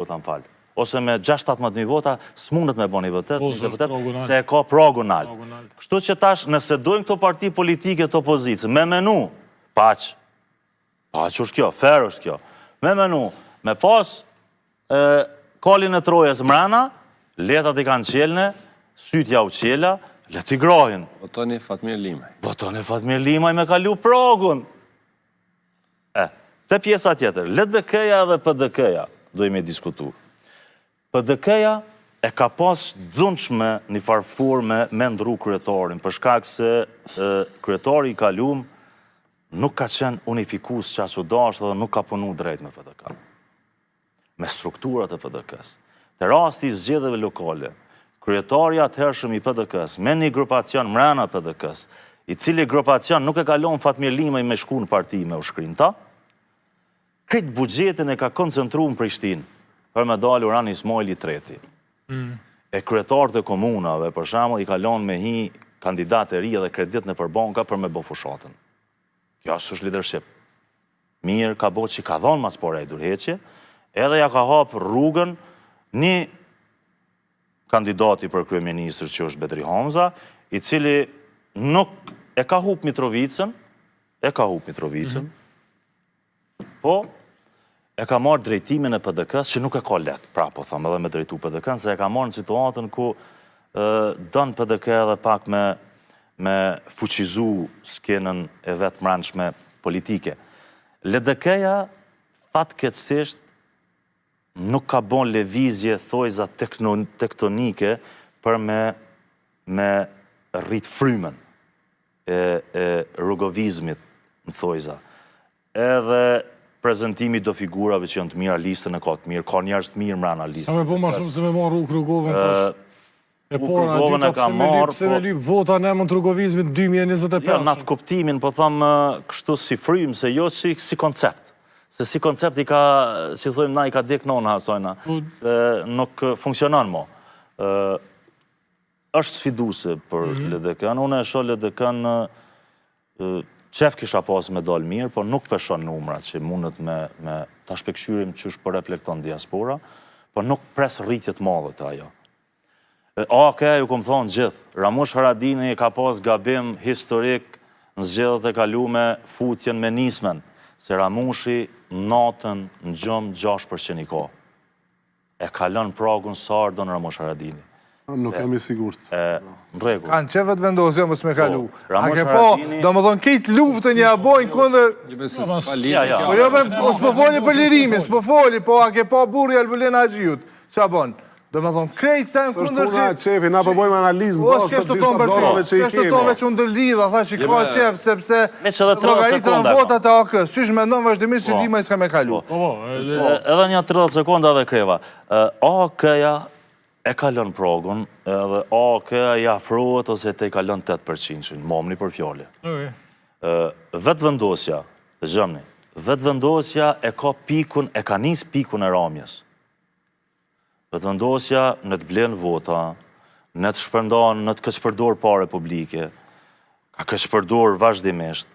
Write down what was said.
vota më falë. Ose me 6-17 vota, s'mundet me bo një vëtet, se e ka progun altë. Kështu që tash, nëse dojnë këto parti politike të opozicë, me menu, paq është kjo, fair është kjo, me menu, me pas kalin e trojes mrena, letat i kanë qelne, sytja u qela, let i grohin. Votoni Fatmir Limaj. Votoni Fatmir Limaj me kalu progun. Te pjesa tjetër, LDK-ja dhe PDK-ja, dojmë e diskutu. PDK-ja e ka pas dzunshme një farfur me ndru kryetorin, për shkak se kryetori i kalum nuk ka qenë unifikus që asu dashtë dhe nuk ka punu drejt me PDK. Me strukturat e PDK-s. Të rasti zgjedhjeve lokale, kryetari atëhershëm i PDK-s, me një grupacion mrena PDK-s, i cili grupacion nuk e kalon Fatmir Limaj me shku në parti me u shkrinta, këtë bugjetin e ka koncentru në Prishtinë, për me dalë Urani Ismaili III. E kryetarët e komunave, për shembull, i kalon me hi kandidatë e ri dhe kredit në përbanka për me bo fushatën. Kjo është leadership. Mirë ka bo që ka dhonë mas pore e durheqje, edhe ja ka hapë rrugën një kandidati për kryeministër që është Bedri Hamza, i cili nuk e ka hup Mitrovicën, po e ka marrë drejtimin e PDK-s, që nuk e ka let, pra po thamë edhe me drejtu PDK-n, se e ka marrë në situatën ku dënë PDK edhe pak me fuqizu skenën e vetë mranshme politike. LDK-ja, fatkeqësisht, nuk ka bon levizje thojza tektonike për me rrit frymen e rrugovizmit në thojza. Edhe prezentimi do figurave që janë të mira, listën e ka të mirë, ka njerëz të mirë mrena listën. Sa me po ma shumë se me marrë Uk Rrugovën tash. E pora, dyta pse me lyp vota në emën të rrugovizmit 2025. Jo, në atë kuptimin, po thamë kështu si frymë, se jo si koncept. Se si koncept i ka, si thujmë na, i ka dek nona asojna, se nuk funksionon mo. Është sfiduse për LDK-n, unë e shoh LDK-n qef kisha pas me dalë mirë, por nuk peshon numrat që mundet me ta shpekëshyrim që është për reflekton diaspora, por nuk pres rritjet madhe të ajo. Ju kom thonë gjithë, Ramush Haradini ka pas gabim historik në zgjedhjet e kalume futjen me nismen, se Ramushi natën në gjumë 6% i ka. E kalon pragun sa ardon Ramush Haradini. Nuk jam i sigurt. Në rregull. Kanë qefet vendosja mësë me kalu. A ke po, do më thonë, kejtë luftën ja bojnë këndër... Po jo me, s'po foli për lirimin, s'po foli, po a ke po burri Albulin Haxhiut. Qa bonë? Do më thonë, krejtë këta në këndër që... Qefi, na përbojmë analizën, o, s'keshtë të tonë bërti, s'keshtë të tonë veç ndërlidha, tha që ka qef, sepse logaritën në votat e AK-s, qysh me ndonë vazhdimisht që Limaj s'ka me kalu. Edhe një 30 sekonda dhe kreva. AK-ja e kalon progun, edhe AK-ja i afrohet ose te i kalon 8%, momni për fjole. Vetë vendosja, dhe gjëmni, vetë vendosja e ka pikun, e ka nis pikun e ramjes. Vetë vendosja në të blenë vota, në të shpërndan, në të këshpërdor pare publike, ka këshpërdor vazhdimisht.